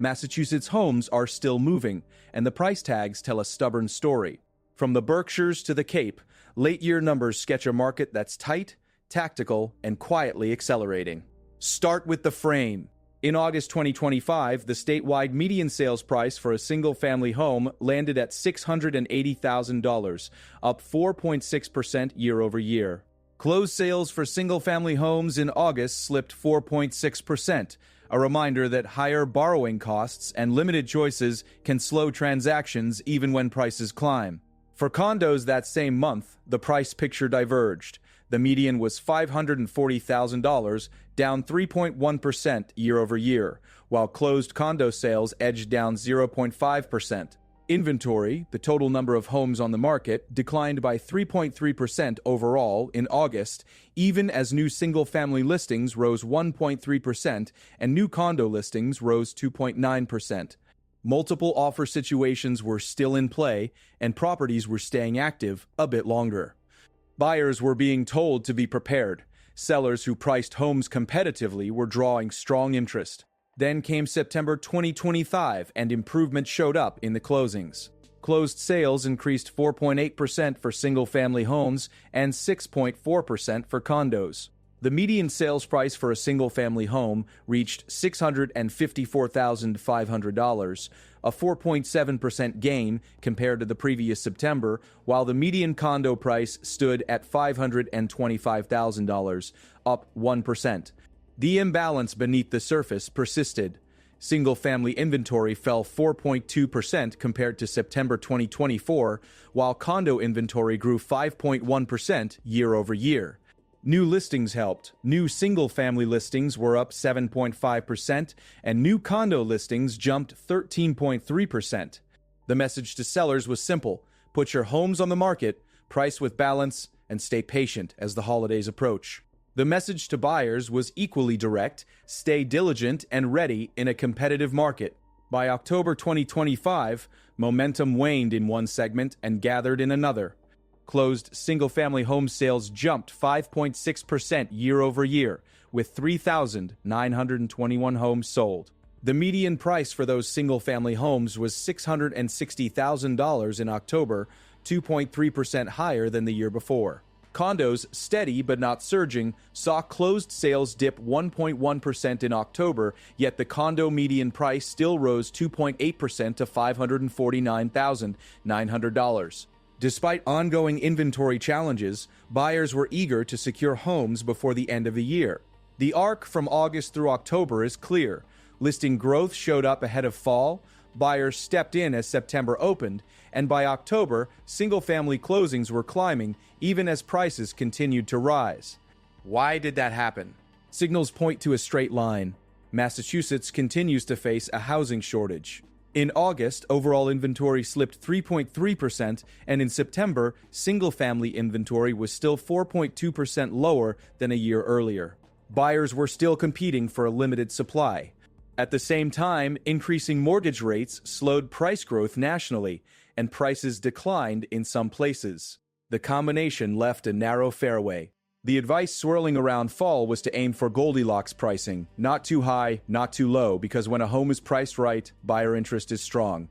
Massachusetts homes are still moving, and the price tags tell a stubborn story. From the Berkshires to the Cape, late-year numbers sketch a market that's tight, tactical, and quietly accelerating. Start with the frame. In August 2025, the statewide median sales price for a single-family home landed at $680,000, up 4.6% year-over-year. Closed sales for single-family homes in August slipped 4.6%, a reminder that higher borrowing costs and limited choices can slow transactions even when prices climb. For condos that same month, the price picture diverged. The median was $540,000, down 3.1% year-over-year, while closed condo sales edged down 0.5%. Inventory, the total number of homes on the market, declined by 3.3% overall in August, even as new single-family listings rose 1.3% and new condo listings rose 2.9%. Multiple offer situations were still in play, and properties were staying active a bit longer. Buyers were being told to be prepared. Sellers who priced homes competitively were drawing strong interest. Then came September 2025, and improvement showed up in the closings. Closed sales increased 4.8% for single-family homes and 6.4% for condos. The median sales price for a single-family home reached $654,500, a 4.7% gain compared to the previous September, while the median condo price stood at $525,000, up 1%. The imbalance beneath the surface persisted. Single-family inventory fell 4.2% compared to September 2024, while condo inventory grew 5.1% year-over-year. New listings helped. New single-family listings were up 7.5%, and new condo listings jumped 13.3%. The message to sellers was simple: put your homes on the market, price with balance, and stay patient as the holidays approach. The message to buyers was equally direct: stay diligent and ready in a competitive market. By October 2025, momentum waned in one segment and gathered in another. Closed single-family home sales jumped 5.6% year-over-year, with 3,921 homes sold. The median price for those single-family homes was $660,000 in October, 2.3% higher than the year before. Condos, steady but not surging, saw closed sales dip 1.1% in October, yet the condo median price still rose 2.8% to $549,900. Despite ongoing inventory challenges, buyers were eager to secure homes before the end of the year. The arc from August through October is clear. Listing growth showed up ahead of fall, buyers stepped in as September opened, and by October, single-family closings were climbing even as prices continued to rise. Why did that happen? Signals point to a straight line. Massachusetts continues to face a housing shortage. In August, overall inventory slipped 3.3%, and in September, single-family inventory was still 4.2% lower than a year earlier. Buyers were still competing for a limited supply. At the same time, increasing mortgage rates slowed price growth nationally, and prices declined in some places. The combination left a narrow fairway. The advice swirling around fall was to aim for Goldilocks pricing, not too high, not too low, because when a home is priced right, buyer interest is strong.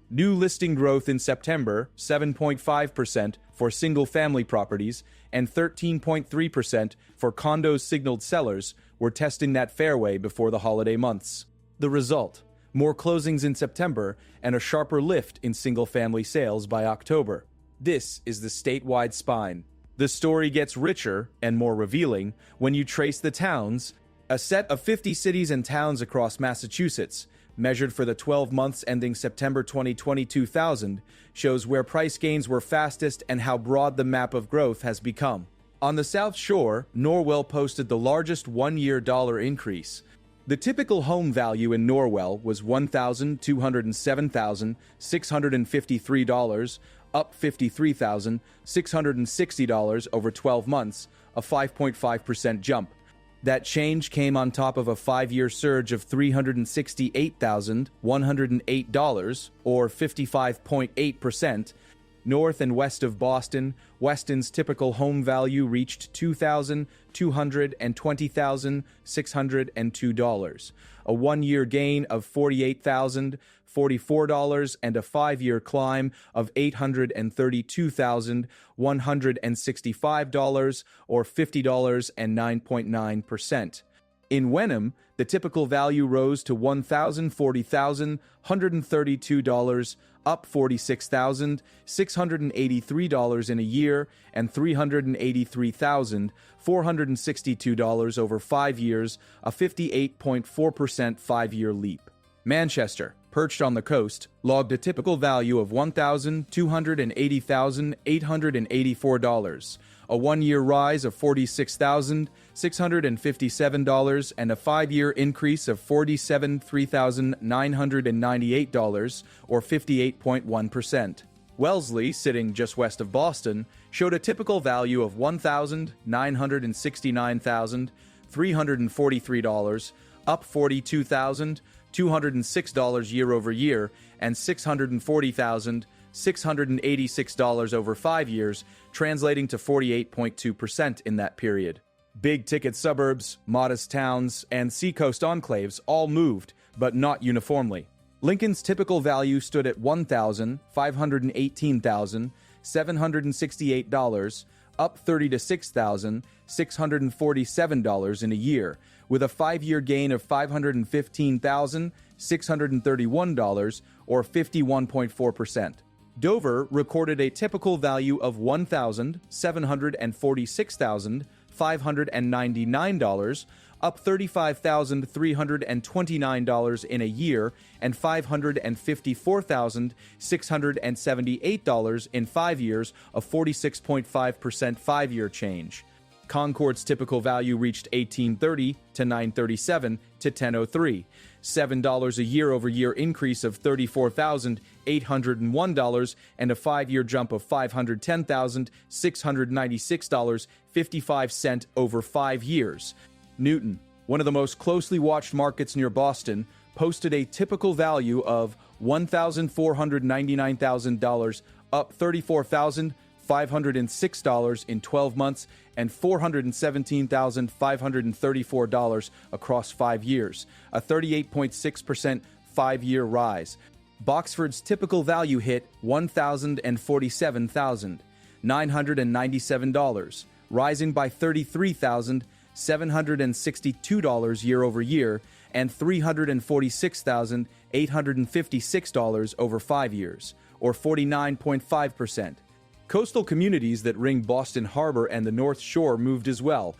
New listing growth in September, 7.5% for single-family properties and 13.3% for condos signaled sellers, were testing that fairway before the holiday months. The result: more closings in September and a sharper lift in single-family sales by October. This is the statewide spine. The story gets richer and more revealing when you trace the towns. A set of 50 cities and towns across Massachusetts, measured for the 12 months ending September 2022, shows where price gains were fastest and how broad the map of growth has become. On the South Shore, Norwell posted the largest one-year dollar increase. The typical home value in Norwell was $1,207,653, up $53,660 over 12 months, a 5.5% jump. That change came on top of a 5-year surge of $368,108, or 55.8%, North and west of Boston, Weston's typical home value reached $2,200 and $20,602, a one-year gain of $48,044, and a five-year climb of $832,165, or $50.09.9%. In Wenham, the typical value rose to $1,040,132, up $46,683 in a year, and $383,462 over 5 years, a 58.4% five-year leap. Manchester, perched on the coast, logged a typical value of $1,280,884, a one-year rise of $46,657, and a five-year increase of $47,998, or 58.1%. Wellesley, sitting just west of Boston, showed a typical value of $1,969,343, up $42,206 year over year, and $640,686 over 5 years, translating to 48.2% in that period. Big-ticket suburbs, modest towns, and seacoast enclaves all moved, but not uniformly. Lincoln's typical value stood at $1,518,768, up $36,647 in a year, with a five-year gain of $515,631, or 51.4%. Dover recorded a typical value of $1,746,599, up $35,329 in a year, and $554,678 in 5 years, a 46.5% five-year change. Concord's typical value reached $1830 to $937 to $1003, $7 a year-over-year increase of $34,801, and a five-year jump of $510,696, 55 cents over 5 years. Newton, one of the most closely watched markets near Boston, posted a typical value of $1,499,000, up $34,506 in 12 months, and $417,534 across 5 years, a 38.6% five-year rise. Boxford's typical value hit $1,047,997, rising by $33,762 year over year, and $346,856 over 5 years, or 49.5%. Coastal communities that ring Boston Harbor and the North Shore moved as well.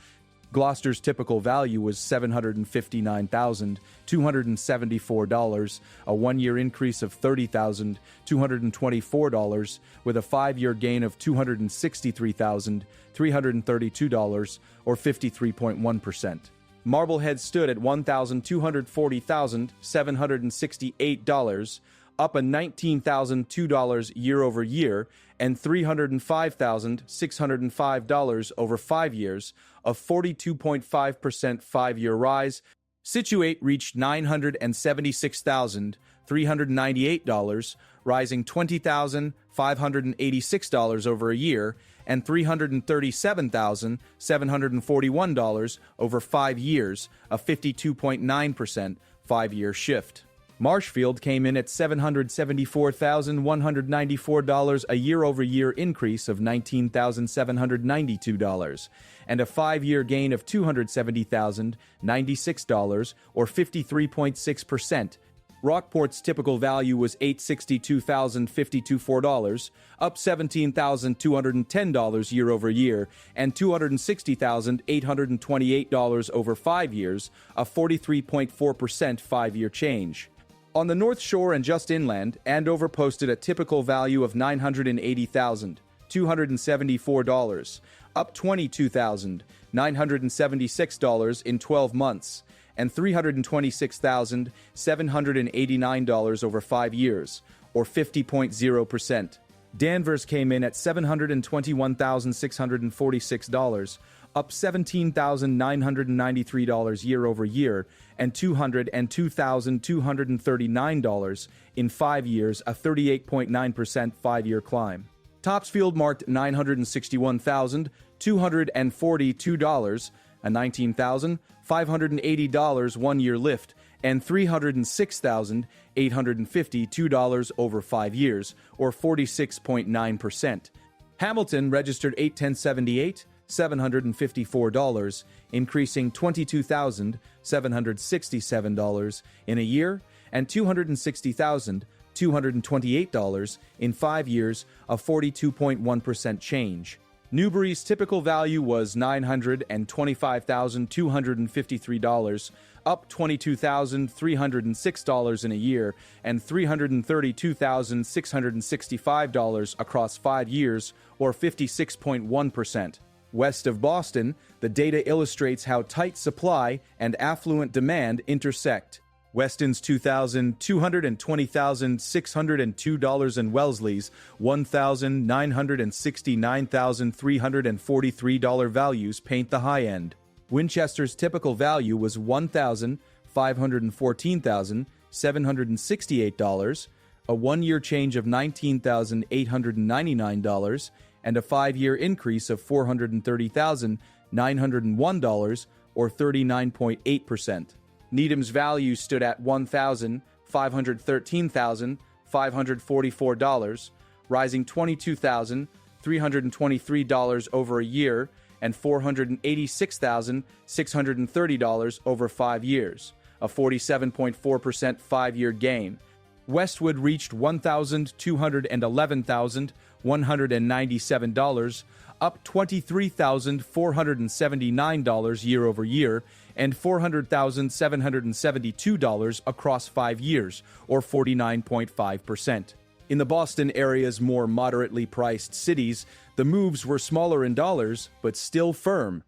Gloucester's typical value was $759,274, a one-year increase of $30,224, with a five-year gain of $263,332, or 53.1%. Marblehead stood at $1,240,768, up a $19,002 year over year, and $305,605 over 5 years, a 42.5% five-year rise. Scituate reached $976,398, rising $20,586 over a year, and $337,741 over 5 years, a 52.9% five-year shift. Marshfield came in at $774,194, a year-over-year increase of $19,792, and a five-year gain of $270,096, or 53.6%. Rockport's typical value was $862,054, up $17,210 year over year, and $260,828 over 5 years, a 43.4% five-year change. On the North Shore and just inland, Andover posted a typical value of $980,274, up $22,976 in 12 months, and $326,789 over 5 years, or 50.0%. Danvers came in at $721,646, up $17,993 year over year, and $202,239 in 5 years, a 38.9% five-year climb. Topsfield marked $961,242, a $19,580 one-year lift, and $306,852 over 5 years, or 46.9%. Hamilton registered $810.78, $754, increasing $22,767 in a year, and $260,228 in 5 years, a 42.1% change. Newbury's typical value was $925,253, up $22,306 in a year, and $332,665 across 5 years, or 56.1%. West of Boston, the data illustrates how tight supply and affluent demand intersect. Weston's $2,220,602 and Wellesley's $1,969,343 values paint the high end. Winchester's typical value was $1,514,768, a one-year change of $19,899, and a 5-year increase of $430,901, or 39.8%. Needham's value stood at $1,513,544, rising $22,323 over a year and $486,630 over 5 years, a 47.4% 5-year gain. Westwood reached $1,211,197, up $23,479 year over year, and $400,772 across 5 years, or 49.5%. In the Boston area's more moderately priced cities, the moves were smaller in dollars, but still firm.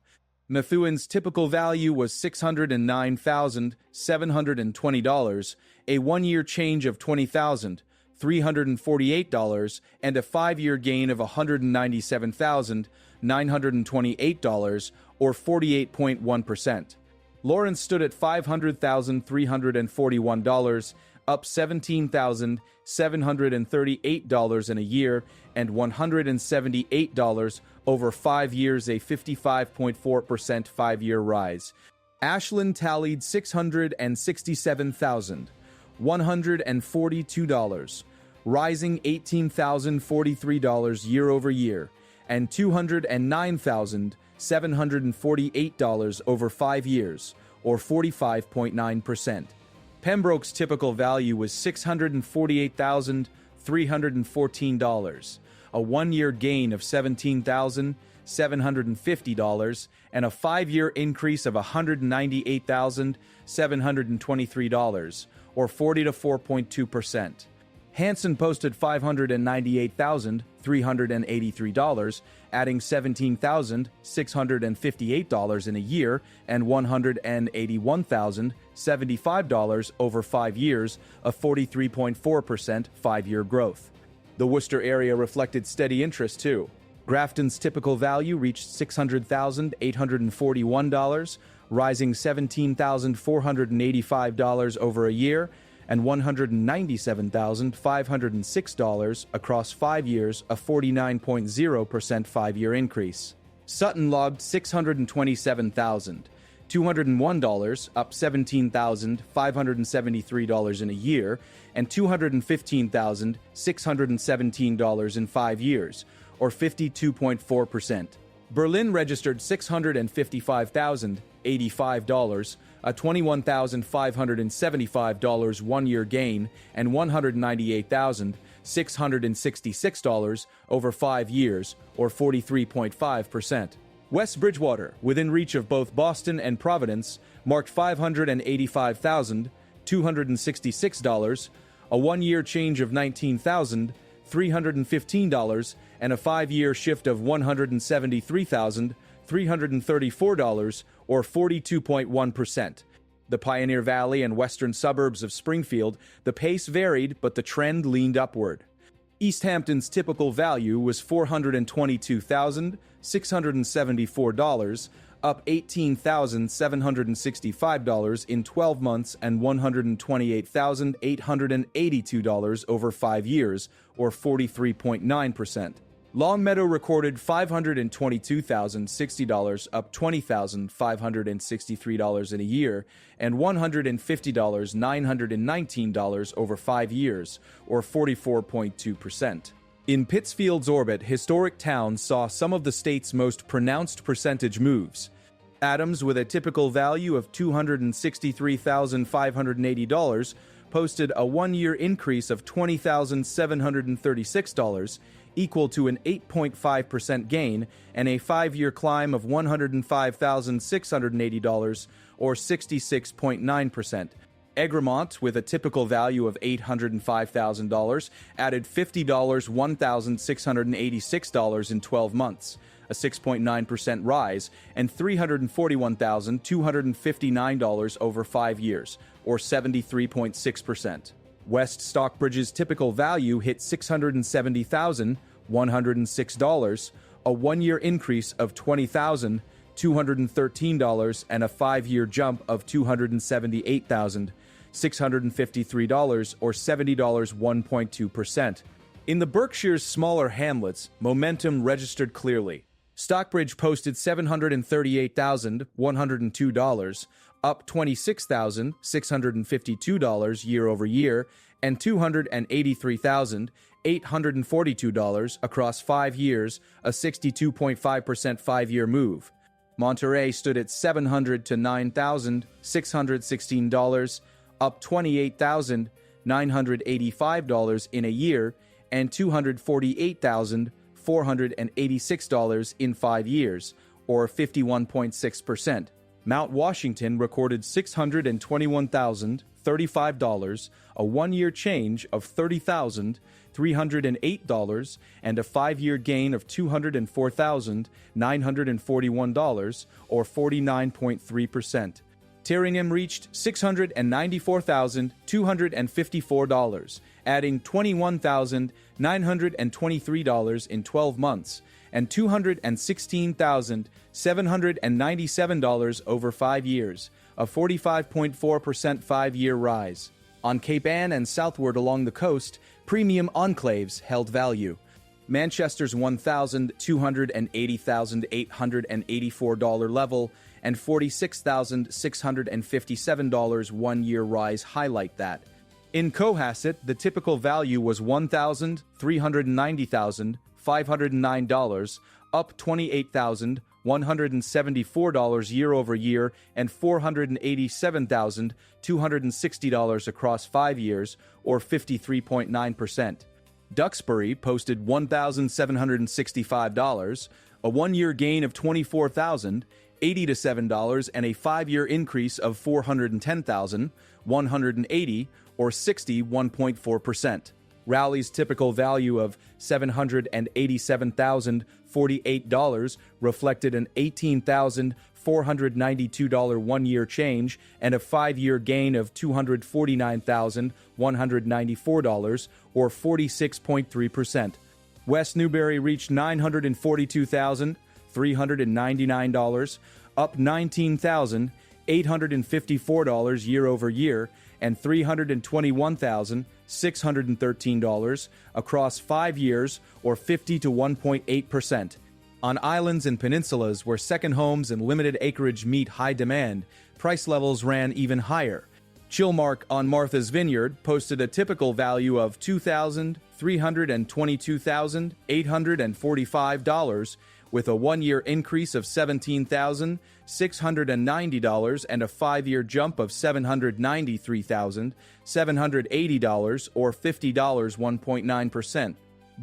Methuen's typical value was $609,720, a one-year change of $20,348, and a 5-year gain of $197,928, or 48.1%. Lawrence stood at $500,341, up $17,738 in a year, and $178 over 5 years, a 55.4% 5-year rise. Ashland tallied $667,142, rising $18,043 year over year, and $209,748 over 5 years, or 45.9%. Pembroke's typical value was $648,314, a one-year gain of $17,750, and a 5-year increase of $198,723, or 40 to 4.2%. Hanson posted $598,383, adding $17,658 in a year and $181,075 over 5 years, a 43.4% 5-year growth. The Worcester area reflected steady interest too. Grafton's typical value reached $600,841, rising $17,485 over a year, and $197,506 across 5 years, a 49.0% 5-year increase. Sutton logged $627,201, up $17,573 in a year, and $215,617 in 5 years, or 52.4%. Berlin registered $655,085, a $21,575 one-year gain, and $198,666 over 5 years, or 43.5%. West Bridgewater, within reach of both Boston and Providence, marked $585,266, a one-year change of $19,315, and a 5-year shift of $173,334, or 42.1%. The Pioneer Valley and western suburbs of Springfield, the pace varied, but the trend leaned upward. East Hampton's typical value was $422,674, up $18,765 in 12 months and $128,882 over 5 years, or 43.9%. Longmeadow recorded $522,060, up $20,563 in a year, and $150,919 over 5 years, or 44.2%. In Pittsfield's orbit, historic towns saw some of the state's most pronounced percentage moves. Adams, with a typical value of $263,580, posted a one-year increase of $20,736, equal to an 8.5% gain, and a 5-year climb of $105,680, or 66.9%. Egremont, with a typical value of $805,000, added $50, $1,686 in 12 months, a 6.9% rise, and $341,259 over 5 years, or 73.6%. West Stockbridge's typical value hit $670,106, a one-year increase of $20,213, and a 5-year jump of $278,653, or $70, 1.2%. In the Berkshire's smaller hamlets, momentum registered clearly. Stockbridge posted $738,102, up $26,652 year over year, and $283,842 across 5 years, a 62.5% 5-year move. Monterey stood at $700 to $9,616, up $28,985 in a year, and $248,486 in 5 years, or 51.6%. Mount Washington recorded $621,035, a one-year change of $30,308, and a 5-year gain of $204,941, or 49.3%. Tyringham reached $694,254, adding $21,923 in 12 months, and $216,797 over 5 years, a 45.4% 5-year rise. On Cape Ann and southward along the coast, premium enclaves held value. Manchester's $1,280,884 level and $46,657 one-year rise highlight that. In Cohasset, the typical value was $1,390,509, up $28,174 year over year, and $487,260 across 5 years, or 53.9%. Duxbury posted $1,765, a one-year gain of $24,087, and a 5-year increase of $410,180, or 61.4%. Rowley's typical value of $787,048 reflected an $18,492 one-year change and a 5-year gain of $249,194, or 46.3%. West Newbury reached $942,399, up $19,854 year over year, and $321,613 across 5 years, or 50 to 1.8%. On islands and peninsulas where second homes and limited acreage meet high demand, price levels ran even higher. Chilmark on Martha's Vineyard posted a typical value of $2,322,845, with a one-year increase of $17,690 and a 5-year jump of $793,780, or $50, 1.9%.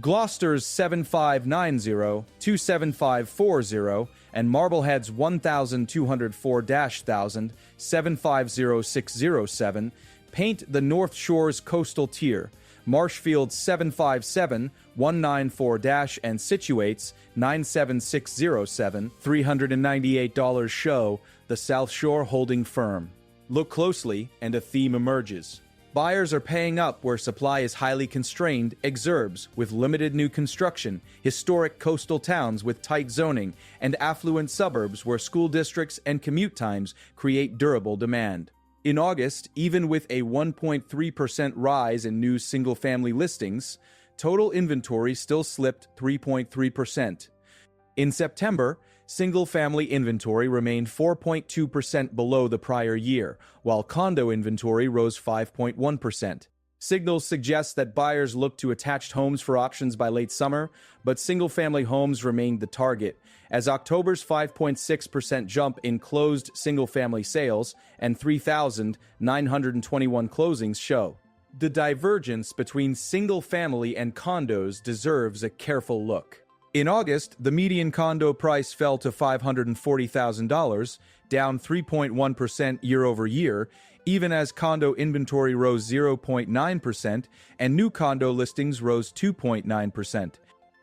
Gloucester's 7590-27540 and Marblehead's 1204-1000 750607 paint the North Shore's coastal tier. Marshfield's 757-194- and Situate's 97607 $398 show the South Shore holding firm. Look closely and a theme emerges. Buyers are paying up where supply is highly constrained, exurbs with limited new construction, historic coastal towns with tight zoning, and affluent suburbs where school districts and commute times create durable demand. In August, even with a 1.3% rise in new single-family listings, total inventory still slipped 3.3%. In September, single-family inventory remained 4.2% below the prior year, while condo inventory rose 5.1%. Signals suggest that buyers look to attached homes for auctions by late summer, but single-family homes remained the target, as October's 5.6% jump in closed single-family sales and 3,921 closings show. The divergence between single-family and condos deserves a careful look. In August, the median condo price fell to $540,000, down 3.1% year-over-year, even as condo inventory rose 0.9% and new condo listings rose 2.9%.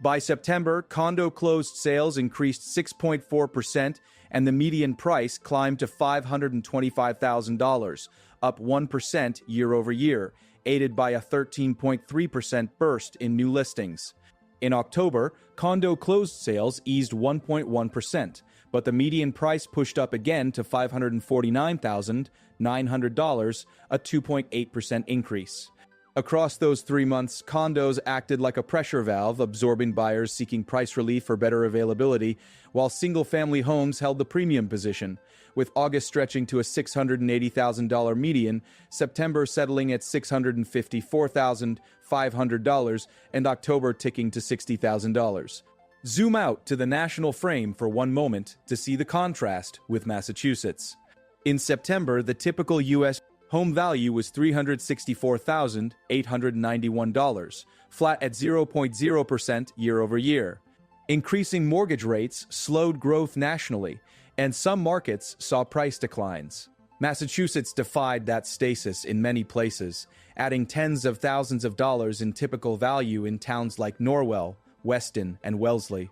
By September, condo closed sales increased 6.4% and the median price climbed to $525,000, up 1% year-over-year, aided by a 13.3% burst in new listings. In October, condo closed sales eased 1.1%, but the median price pushed up again to $549,900, a 2.8% increase. Across those 3 months, condos acted like a pressure valve, absorbing buyers seeking price relief or better availability, while single-family homes held the premium position, with August stretching to a $680,000 median, September settling at $654,500, and October ticking to $60,000. Zoom out to the national frame for one moment to see the contrast with Massachusetts. In September, the typical U.S. home value was $364,891, flat at 0.0% year-over-year. Increasing mortgage rates slowed growth nationally, and some markets saw price declines. Massachusetts defied that stasis in many places, adding tens of thousands of dollars in typical value in towns like Norwell, Weston, and Wellesley.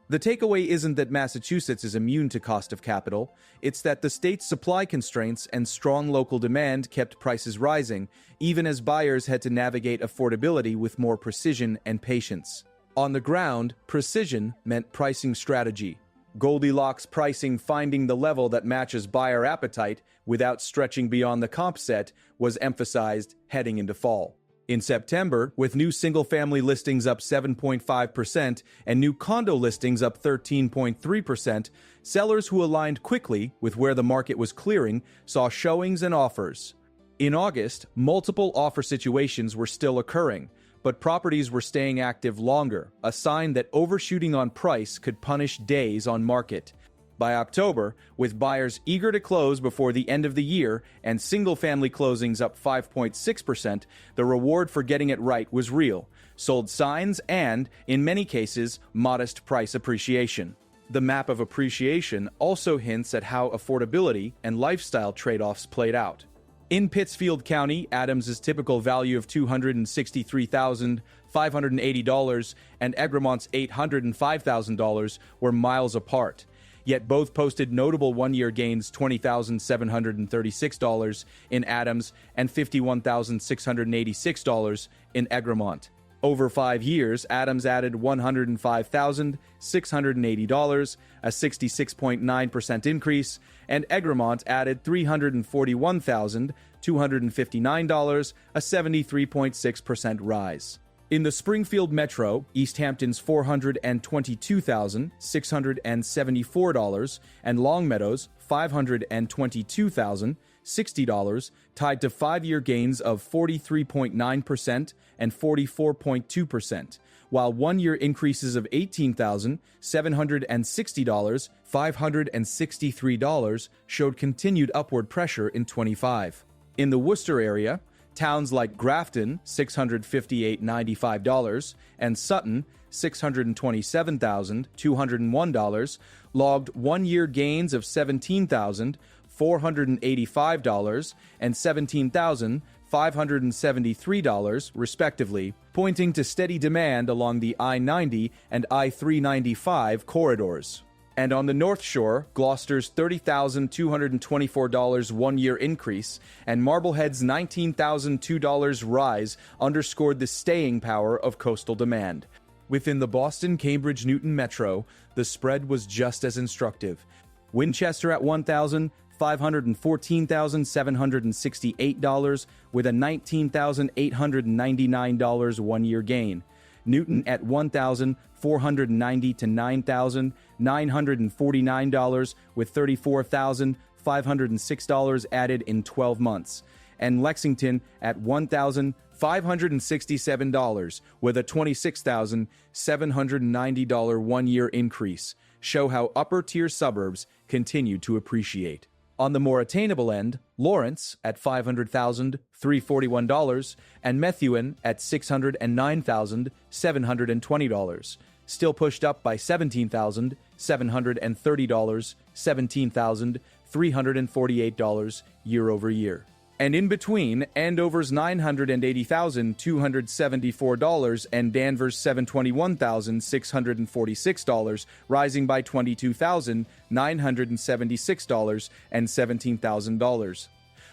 The takeaway isn't that Massachusetts is immune to cost of capital, it's that the state's supply constraints and strong local demand kept prices rising, even as buyers had to navigate affordability with more precision and patience. On the ground, precision meant pricing strategy. Goldilocks pricing, finding the level that matches buyer appetite without stretching beyond the comp set, was emphasized heading into fall. In September, with new single-family listings up 7.5% and new condo listings up 13.3%, sellers who aligned quickly with where the market was clearing saw showings and offers. In August, multiple offer situations were still occurring, but properties were staying active longer, a sign that overshooting on price could punish days on market. By October, with buyers eager to close before the end of the year and single-family closings up 5.6%, the reward for getting it right was real: sold signs and, in many cases, modest price appreciation. The map of appreciation also hints at how affordability and lifestyle trade-offs played out. In Pittsfield County, Adams's typical value of $263,580 and Egremont's $805,000 were miles apart. Yet both posted notable one-year gains: $20,736 in Adams and $51,686 in Egremont. Over 5 years, Adams added $105,680, a 66.9% increase, and Egremont added $341,259, a 73.6% rise. In the Springfield Metro, East Hampton's $422,674 and Longmeadow's $522,060 tied to 5-year gains of 43.9% and 44.2%, while 1-year increases of $18,760, $563 showed continued upward pressure in 25. In the Worcester area, towns like Grafton, $658.95, and Sutton, $627,201, logged 1-year gains of $17,485 and $17,573, respectively, pointing to steady demand along the I-90 and I-395 corridors. And on the North Shore, Gloucester's $30,224 1-year increase and Marblehead's $19,002 rise underscored the staying power of coastal demand. Within the Boston-Cambridge-Newton metro, the spread was just as instructive. Winchester at $1,514,768 with a $19,899 1-year gain. Newton at $1,490 to $9,949 with $34,506 added in 12 months. And Lexington at $1,567 with a $26,790 one-year increase, show how upper-tier suburbs continue to appreciate. On the more attainable end, Lawrence at $500,341 and Methuen at $609,720, still pushed up by $17,730, $17,348 year over year. And in between, Andover's $980,274 and Danvers' $721,646, rising by $22,976 and $17,000.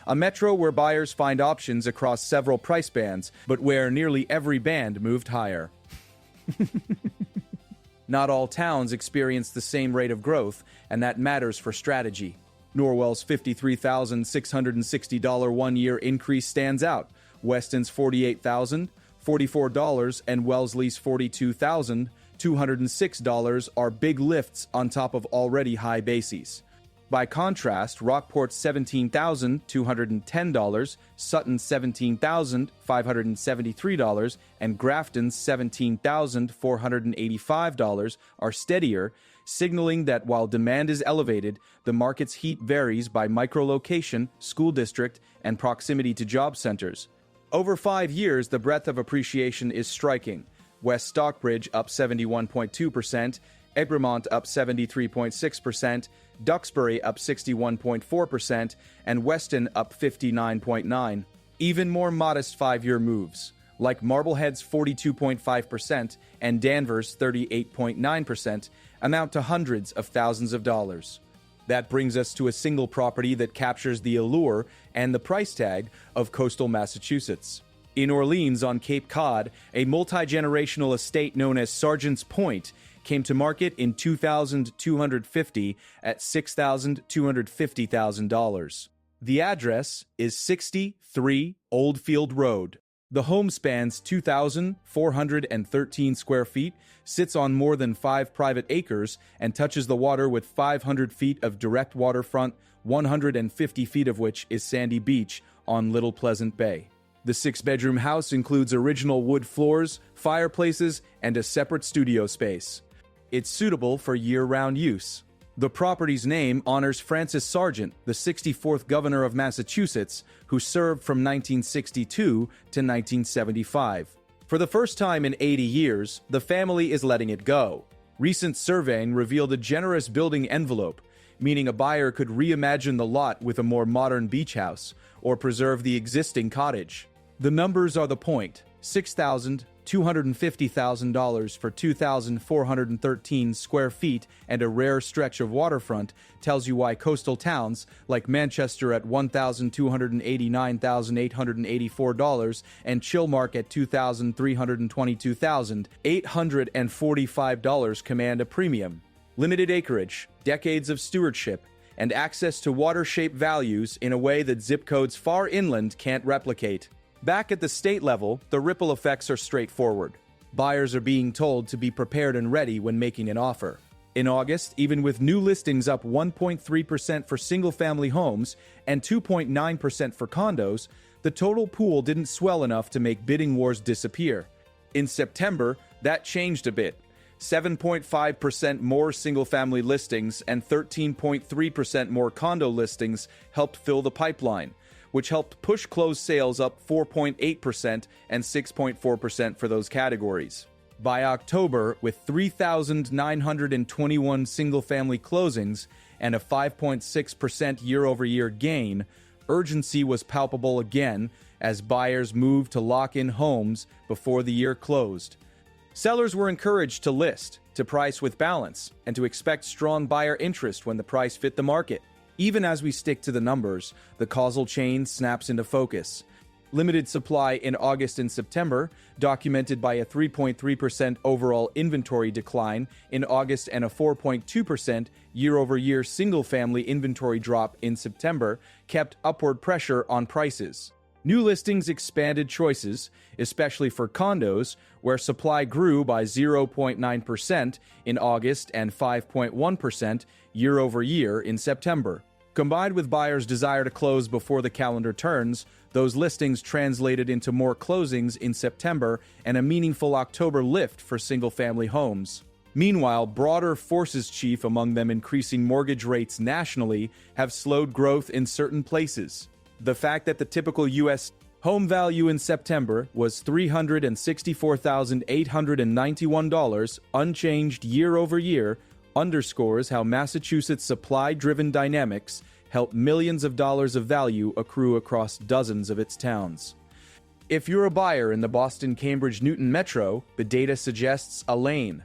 A metro where buyers find options across several price bands, but where nearly every band moved higher. Not all towns experience the same rate of growth, and that matters for strategy. Norwell's $53,660 one-year increase stands out. Weston's $48,044 and Wellesley's $42,206 are big lifts on top of already high bases. By contrast, Rockport's $17,210, Sutton's $17,573, and Grafton's $17,485 are steadier, signaling that while demand is elevated, the market's heat varies by micro-location, school district, and proximity to job centers. Over 5 years, the breadth of appreciation is striking. West Stockbridge up 71.2%, Egremont up 73.6%, Duxbury up 61.4%, and Weston up 59.9%. Even more modest 5-year moves, like Marblehead's 42.5% and Danvers' 38.9%, amount to hundreds of thousands of dollars. That brings us to a single property that captures the allure and the price tag of coastal Massachusetts. In Orleans on Cape Cod, a multi-generational estate known as Sergeant's Point came to market in $2,250 at $6,250,000. The address is 63 Oldfield Road. The home spans 2,413 square feet, sits on more than 5 private acres, and touches the water with 500 feet of direct waterfront, 150 feet of which is sandy beach on Little Pleasant Bay. The 6-bedroom house includes original wood floors, fireplaces, and a separate studio space. It's suitable for year-round use. The property's name honors Francis Sargent, the 64th governor of Massachusetts, who served from 1962 to 1975. For the first time in 80 years, the family is letting it go. Recent surveying revealed a generous building envelope, meaning a buyer could reimagine the lot with a more modern beach house or preserve the existing cottage. The numbers are the point: $6,250,000 for 2,413 square feet and a rare stretch of waterfront tells you why coastal towns like Manchester at $1,289,884 and Chilmark at $2,322,845 command a premium. Limited acreage, decades of stewardship, and access to water-shaped values in a way that zip codes far inland can't replicate. Back at the state level, the ripple effects are straightforward. Buyers are being told to be prepared and ready when making an offer. In August, even with new listings up 1.3% for single-family homes and 2.9% for condos, the total pool didn't swell enough to make bidding wars disappear. In September, that changed a bit. 7.5% more single-family listings and 13.3% more condo listings helped fill the pipeline, which helped push closed sales up 4.8% and 6.4% for those categories. By October, with 3,921 single-family closings and a 5.6% year-over-year gain, urgency was palpable again as buyers moved to lock in homes before the year closed. Sellers were encouraged to list, to price with balance, and to expect strong buyer interest when the price fit the market. Even as we stick to the numbers, the causal chain snaps into focus. Limited supply in August and September, documented by a 3.3% overall inventory decline in August and a 4.2% year-over-year single-family inventory drop in September, kept upward pressure on prices. New listings expanded choices, especially for condos, where supply grew by 0.9% in August and 5.1% year over year in September. Combined with buyers' desire to close before the calendar turns, those listings translated into more closings in September and a meaningful October lift for single-family homes. Meanwhile, broader forces chief among them increasing mortgage rates nationally have slowed growth in certain places. The fact that the typical U.S. home value in September was $364,891, unchanged year over year, underscores how Massachusetts' supply-driven dynamics help millions of dollars of value accrue across dozens of its towns. If you're a buyer in the Boston-Cambridge-Newton metro, the data suggests a lane.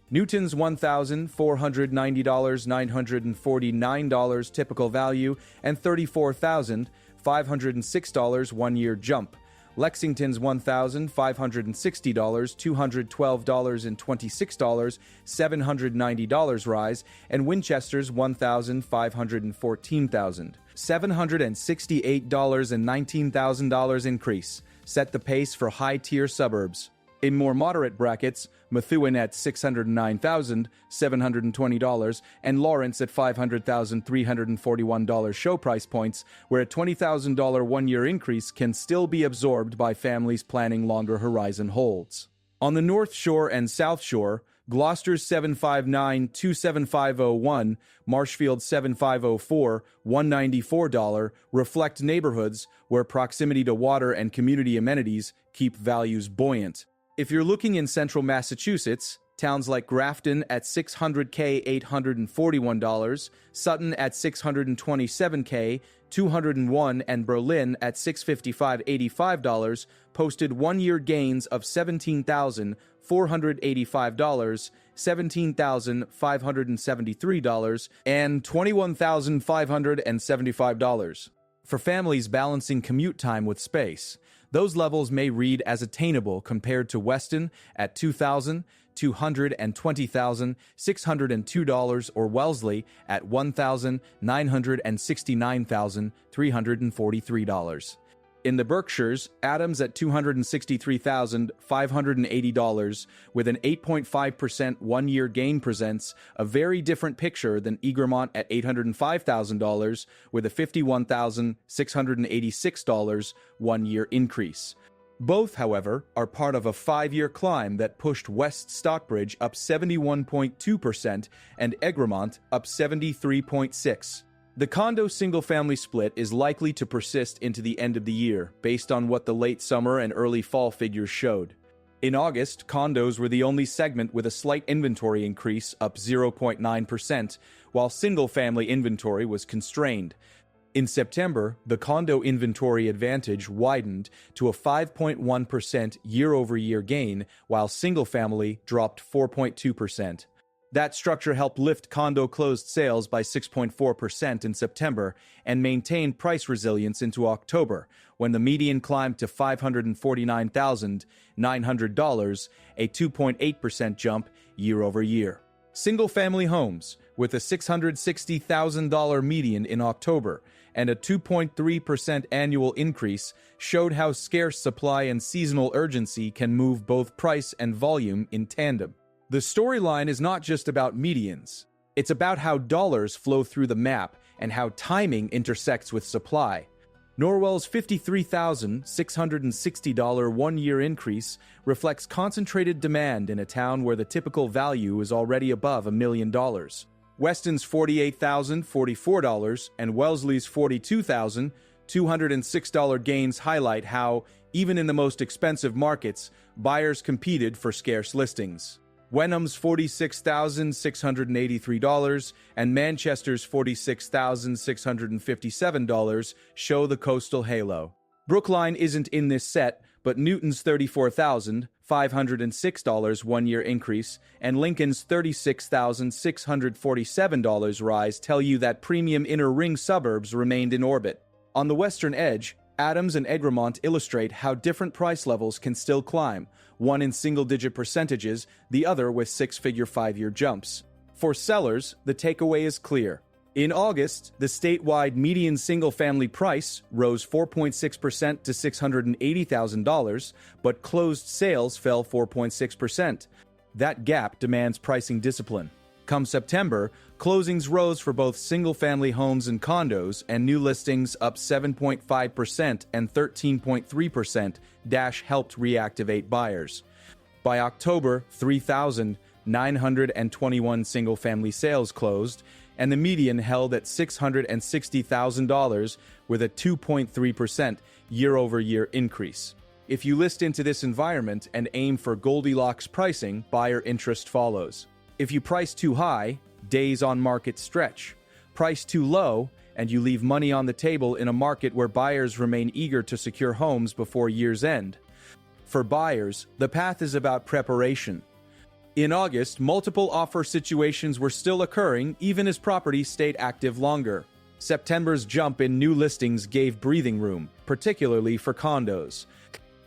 Newton's $1,490,949 typical value and $34,506 one-year jump. Lexington's $1,560, $212 and $26, $790 rise, and Winchester's $1,514, $768 and $19,000 increase set the pace for high-tier suburbs. In more moderate brackets, Methuen at $609,720 and Lawrence at $500,341 show price points, where a $20,000 one-year increase can still be absorbed by families planning longer horizon holds. On the North Shore and South Shore, Gloucester's $759,275.01, Marshfield's $7,504, $194 reflect neighborhoods where proximity to water and community amenities keep values buoyant. If you're looking in central Massachusetts, towns like Grafton at $600K $841, Sutton at $627K $201, and Berlin at $655 $85 posted one-year gains of $17,485, $17,573, and $21,575. For families balancing commute time with space, those levels may read as attainable compared to Weston at $2,200 and $20,602 or Wellesley at $1,969,343. In the Berkshires, Adams at $263,580 with an 8.5% one-year gain presents a very different picture than Egremont at $805,000 with a $51,686 one-year increase. Both, however, are part of a 5-year climb that pushed West Stockbridge up 71.2% and Egremont up 73.6%. The condo single-family split is likely to persist into the end of the year, based on what the late summer and early fall figures showed. In August, condos were the only segment with a slight inventory increase, up 0.9%, while single-family inventory was constrained. In September, the condo inventory advantage widened to a 5.1% year-over-year gain, while single-family dropped 4.2%. That structure helped lift condo closed sales by 6.4% in September and maintained price resilience into October, when the median climbed to $549,900, a 2.8% jump year over year. Single-family homes, with a $660,000 median in October and a 2.3% annual increase, showed how scarce supply and seasonal urgency can move both price and volume in tandem. The storyline is not just about medians. It's about how dollars flow through the map and how timing intersects with supply. Norwell's $53,660 one-year increase reflects concentrated demand in a town where the typical value is already above $1 million. Weston's $48,044 and Wellesley's $42,206 gains highlight how, even in the most expensive markets, buyers competed for scarce listings. Wenham's $46,683 and Manchester's $46,657 show the coastal halo. Brookline isn't in this set, but Newton's $34,506 one-year increase and Lincoln's $36,647 rise tell you that premium inner ring suburbs remained in orbit. On the western edge, Adams and Egremont illustrate how different price levels can still climb, one in single-digit percentages, the other with six-figure 5-year jumps. For sellers, the takeaway is clear. In August, the statewide median single-family price rose 4.6% to $680,000, but closed sales fell 4.6%. That gap demands pricing discipline. Come September, closings rose for both single-family homes and condos, and new listings up 7.5% and 13.3% helped reactivate buyers. By October, 3,921 single-family sales closed, and the median held at $660,000 with a 2.3% year-over-year increase. If you list into this environment and aim for Goldilocks pricing, buyer interest follows. If you price too high, days on market stretch. Price too low, and you leave money on the table in a market where buyers remain eager to secure homes before year's end. For buyers, the path is about preparation. In August, multiple offer situations were still occurring even as properties stayed active longer. September's jump in new listings gave breathing room, particularly for condos.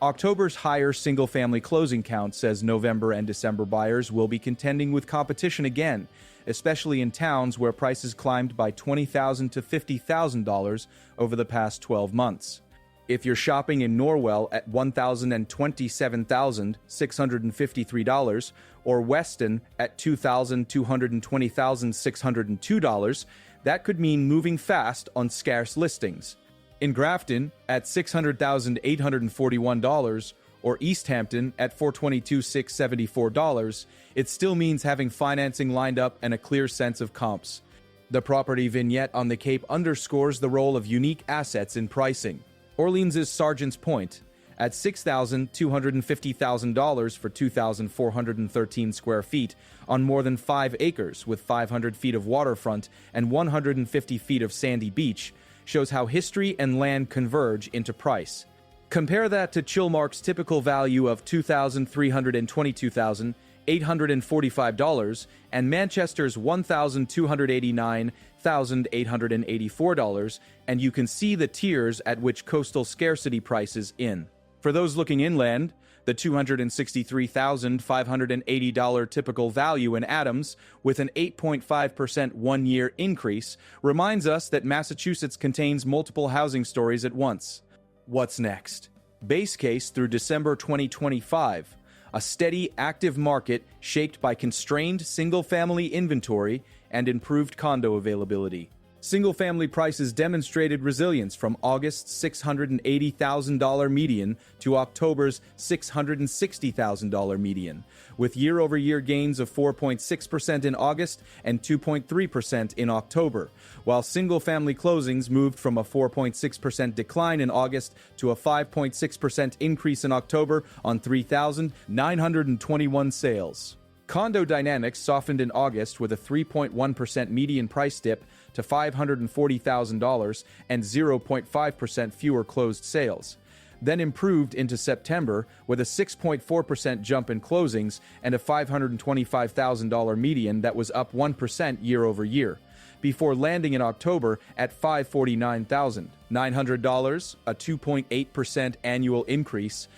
October's higher single-family closing count says November and December buyers will be contending with competition again, especially in towns where prices climbed by $20,000 to $50,000 over the past 12 months. If you're shopping in Norwell at $1,027,653 or Weston at $2,220,602, that could mean moving fast on scarce listings. In Grafton at $600,841 or East Hampton at $422,674, it still means having financing lined up and a clear sense of comps. The property vignette on the Cape underscores the role of unique assets in pricing. Orleans' Sergeant's Point at $6,250,000 for 2,413 square feet on more than 5 acres with 500 feet of waterfront and 150 feet of sandy beach shows how history and land converge into price. Compare that to Chilmark's typical value of $2,322,845 and Manchester's $1,289,884, and you can see the tiers at which coastal scarcity prices in. For those looking inland, the $263,580 typical value in Adams, with an 8.5% one-year increase, reminds us that Massachusetts contains multiple housing stories at once. What's next? Base case through December 2025. A steady, active market shaped by constrained single-family inventory and improved condo availability. Single-family prices demonstrated resilience from August's $680,000 median to October's $660,000 median, with year-over-year gains of 4.6% in August and 2.3% in October, while single-family closings moved from a 4.6% decline in August to a 5.6% increase in October on 3,921 sales. Condo dynamics softened in August with a 3.1% median price dip to $540,000 and 0.5% fewer closed sales, then improved into September with a 6.4% jump in closings and a $525,000 median that was up 1% year over year, before landing in October at $549,900, a 2.8% annual increase.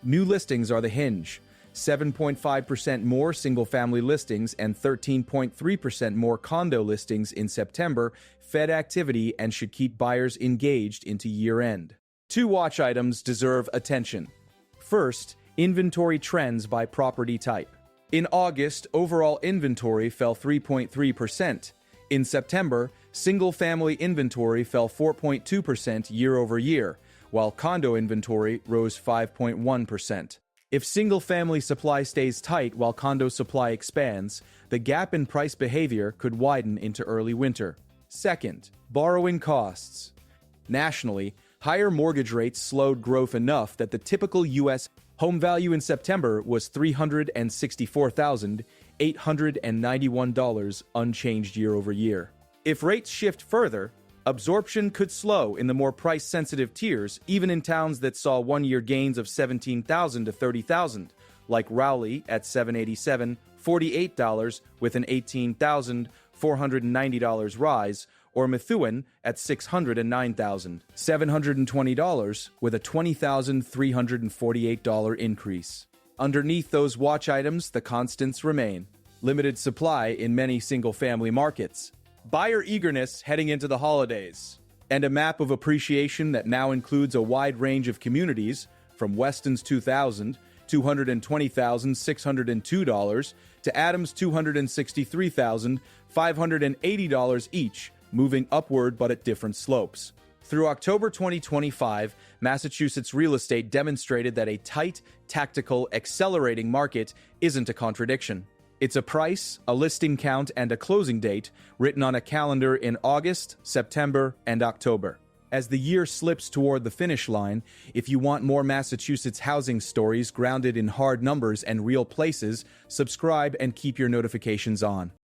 New listings are the hinge. 7.5% more single-family listings and 13.3% more condo listings in September fed activity and should keep buyers engaged into year-end. 2 watch items deserve attention. First, inventory trends by property type. In August, overall inventory fell 3.3%. In September, single-family inventory fell 4.2% year-over-year, while condo inventory rose 5.1%. If single-family supply stays tight while condo supply expands, the gap in price behavior could widen into early winter. Second, borrowing costs. Nationally, higher mortgage rates slowed growth enough that the typical U.S. home value in September was $364,891, unchanged year over year. If rates shift further, absorption could slow in the more price-sensitive tiers, even in towns that saw one-year gains of $17,000 to $30,000, like Rowley at $787, $48 with an $18,490 rise, or Methuen at $609,000, $720 with a $20,348 increase. Underneath those watch items, the constants remain. Limited supply in many single-family markets. buyer eagerness heading into the holidays, and a map of appreciation that now includes a wide range of communities from Weston's $2,220,602 to Adams' $263,580 each, moving upward but at different slopes. Through October 2025, Massachusetts real estate demonstrated that a tight, tactical, accelerating market isn't a contradiction. It's a price, a listing count, and a closing date written on a calendar in August, September, and October. As the year slips toward the finish line, if you want more Massachusetts housing stories grounded in hard numbers and real places, subscribe and keep your notifications on.